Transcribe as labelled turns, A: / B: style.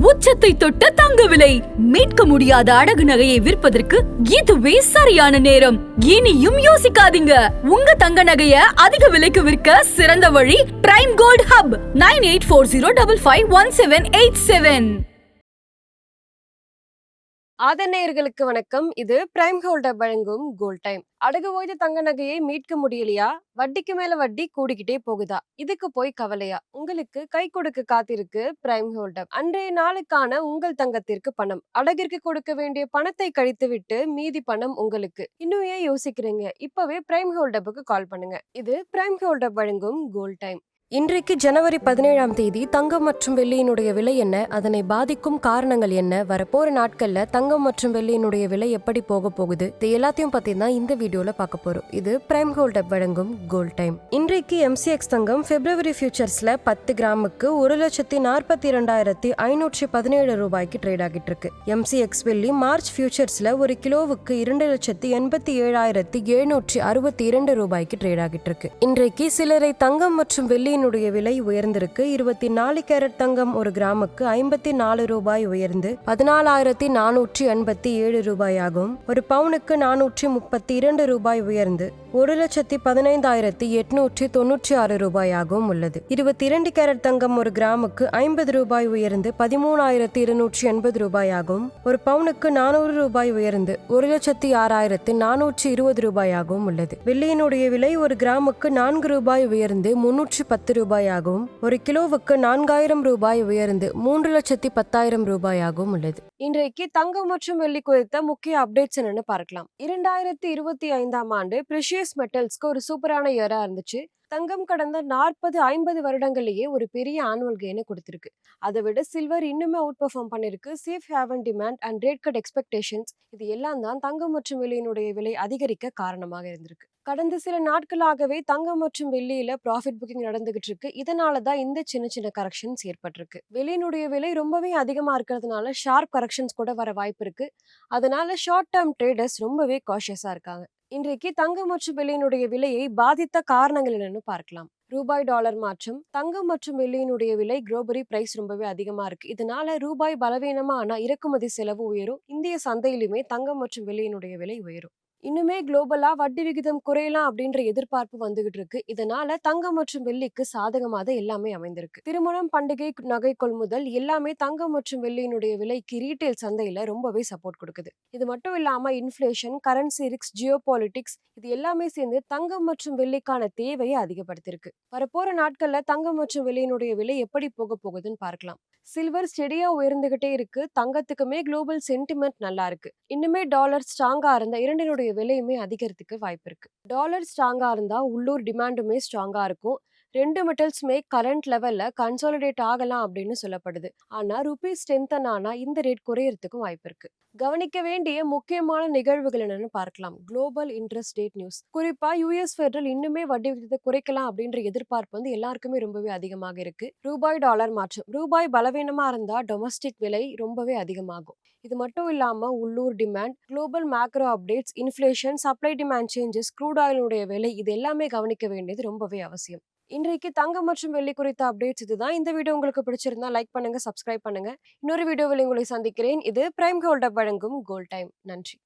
A: உச்சத்தை தொட்ட தங்க விலை மீட்க முடியாத அடகு நகையை விற்பதற்கு இதுவே சரியான நேரம். இனியும் யோசிக்காதீங்க. உங்க தங்க நகைய அதிக விலைக்கு விற்க சிறந்த வழி பிரைம் கோல்ட் ஹப் 9840551787.
B: ஆதநேயர்களுக்கு வணக்கம். இது பிரைம் கோல்ட் வழங்கும் கோல்ட் டைம். அடகு ஓய்ந்த தங்க நகையை மீட்க முடியலையா? வட்டிக்கு மேல வட்டி கூடிக்கிட்டே போகுதா? இதுக்கு போய் கவலையா? உங்களுக்கு கை கொடுக்க காத்திருக்கு பிரைம் கோல்ட். அன்றைய நாளுக்கான உங்கள் தங்கத்திற்கு பணம், அடகிற்கு கொடுக்க வேண்டிய பணத்தை கழித்து விட்டு மீதி பணம் உங்களுக்கு. இன்னும் ஏன் யோசிக்கிறீங்க? இப்பவே பிரைம் கோல்ட் கால் பண்ணுங்க. இது பிரைம் கோல்ட் வழங்கும் கோல்ட் டைம். இன்றைக்கு ஜனவரி 17ஆம் தேதி தங்கம் மற்றும் வெள்ளியினுடைய விலை என்ன, அதனை பாதிக்கும் காரணங்கள் என்ன, வரப்போற நாட்கள்ல தங்கம் மற்றும் வெள்ளியினுடைய விலை எப்படி போக போகுது, இது எல்லாத்தையும் பத்தி தான் இந்த வீடியோல பார்க்க போறோம். இது பிரைம் கோல்ட் வழங்கும் கோல்ட் டைம். இன்றைக்கு MCX தங்கம் பிப்ரவரி ஃபியூச்சர்ஸ்ல 10 கிராமுக்கு 1,42,517 ரூபாய்க்கு ட்ரேட் ஆகிட்டு இருக்கு. MCX வெள்ளி மார்ச் ஃபியூச்சர்ஸ்ல ஒரு கிலோவுக்கு 2,87,762 ரூபாய்க்கு ட்ரேட் ஆகிட்டு இருக்கு. இன்றைக்கு சிலரை தங்கம் மற்றும் வெள்ளி விலை உயர்ந்திருக்கு. 24 கேரட் தங்கம் ஒரு கிராமுக்கு 54 ரூபாய் உயர்ந்து 14,487 ரூபாயாகும். ஒரு பவுனுக்கு 432 ரூபாய் உயர்ந்து 1,15,896 ரூபாயாகவும் உள்ளது. 22 கேரட் தங்கம் ஒரு கிராமுக்கு 50 ரூபாய் உயர்ந்து 13,280 ரூபாயாகவும், ஒரு பவுனுக்கு 400 ரூபாய் உயர்ந்து 1,06,420 ரூபாயாகவும் உள்ளது. வெள்ளியினுடைய விலை ஒரு கிராமுக்கு 4 ரூபாய் உயர்ந்து 310 ரூபாயாகவும், ஒரு கிலோவுக்கு 4,000 ரூபாய் உயர்ந்து 3,10,000 ரூபாயாகவும் உள்ளது. இன்றைக்கு தங்கம் மற்றும் வெள்ளி குறித்த முக்கிய அப்டேட்ஸ் என்னன்னு பார்க்கலாம். 2025ஆம் ஆண்டு பிரிஷியஸ் மெட்டல்ஸ்க்கு ஒரு சூப்பரான இயரா இருந்துச்சு. தங்கம் கடந்த 40-50 வருடங்கள்லயே ஒரு பெரிய ஆனுவல் கெயினை கொடுத்திருக்கு. அதை விட சில்வர் இன்னுமே அவுட் பெர்ஃபார்ம் பண்ணிருக்கு. Safe heaven demand and rate cut expectations, இது எல்லாம் தான் தங்கம் மற்றும் வெள்ளியினுடைய விலை அதிகரிக்க காரணமாக இருந்திருக்கு. கடந்த சில நாட்களாகவே தங்கம் மற்றும் வெள்ளியில ப்ராஃபிட் புக்கிங் நடந்துகிட்டு இருக்கு. இதனாலதான் இந்த சின்ன சின்ன கரெக்ஷன்ஸ் ஏற்பட்டிருக்கு. வெள்ளியினுடைய விலை ரொம்பவே அதிகமா இருக்கிறதுனால ஷார்ப் கரெக்ஷன்ஸ் கூட வர வாய்ப்பு இருக்கு. அதனால ஷார்ட் டேர்ம் ட்ரேடர்ஸ் ரொம்பவே காஷியஸா இருக்காங்க. இன்றைக்கு தங்கம் மற்றும் வெள்ளியினுடைய விலையை பாதித்த காரணங்கள் என்னன்னு பார்க்கலாம். ரூபாய் டாலர் மாற்றம், தங்கம் மற்றும் வெள்ளியினுடைய விலை குளோபலி பிரைஸ் ரொம்பவே அதிகமா இருக்கு. இதனால ரூபாய் பலவீனமா ஆனா இறக்குமதி செலவு உயரும். இந்திய சந்தையிலுமே தங்கம் மற்றும் வெள்ளியினுடைய விலை உயரும். இன்னுமே குளோபலா வட்டி விகிதம் குறையலாம் அப்படின்ற எதிர்பார்ப்பு வந்துகிட்டு இருக்கு. இதனால தங்கம் மற்றும் வெள்ளிக்கு சாதகமாக எல்லாமே அமைந்திருக்கு. திருமணம், பண்டிகை, நகை கொள்முதல் எல்லாமே தங்கம் மற்றும் வெள்ளியினுடைய விலைக்கு ரீட்டைல் சந்தையில ரொம்பவே சப்போர்ட் கொடுக்குது. இது மட்டும் இல்லாம inflation, currency risk, Jio politics, இது எல்லாமே சேர்ந்து தங்கம் மற்றும் வெள்ளிக்கான தேவையை அதிகப்படுத்திருக்கு. வரப்போற நாட்கள்ல தங்கம் மற்றும் வெள்ளியினுடைய விலை எப்படி போக போகுதுன்னு பார்க்கலாம். சில்வர் ஸ்டெடியா உயர்ந்துகிட்டே இருக்கு. தங்கத்துக்குமே குளோபல் சென்டிமெண்ட் நல்லா இருக்கு. இன்னுமே டாலர் ஸ்ட்ராங்கா இருந்தா இரண்டினுடைய விலையுமே அதிகரித்துக்கு வாய்ப்பு இருக்கு. டாலர் ஸ்ட்ராங்கா இருந்தா உள்ளூர் டிமாண்டுமே ஸ்ட்ராங்கா இருக்கும். ரெண்டு மெட்டல்ஸ்மே கரண்ட் லெவல்ல கன்சாலிடேட் ஆகலாம் அப்படின்னு சொல்லப்படுது. ஆனா ருபீ ஸ்ட்ரென்தன் ஆனா இந்த ரேட் குறையறதுக்கும் வாய்ப்பு இருக்கு. கவனிக்க வேண்டிய முக்கியமான நிகழ்வுகள் என்னன்னு பார்க்கலாம். Global interest rate news. குறிப்பா US ஃபெடரல் இன்னுமே வட்டி விகிதத்தை குறைக்கலாம் அப்படின்ற எதிர்பார்ப்பு எல்லாருக்குமே ரொம்பவே அதிகமாக இருக்கு. ரூபாய் டாலர் மாற்றம். ரூபாய் பலவீனமா இருந்தா டொமஸ்டிக் விலை ரொம்பவே அதிகமாகும். இது மட்டும் இல்லாம உள்ளூர் demand, global macro updates, inflation, supply demand changes, crude ஆயிலுடைய விலை, இது எல்லாமே கவனிக்க வேண்டியது ரொம்பவே அவசியம். இன்றைக்கு தங்கம் மற்றும் வெள்ளி குறித்த அப்டேட்ஸ் இதுதான். இந்த வீடியோ உங்களுக்கு பிடிச்சிருந்தா லைக் பண்ணுங்க, சப்ஸ்கிரைப் பண்ணுங்க. இன்னொரு வீடியோவில் உங்களை சந்திக்கிறேன். இது பிரைம் கோல்ட் வழங்கும் கோல்ட் டைம். நன்றி.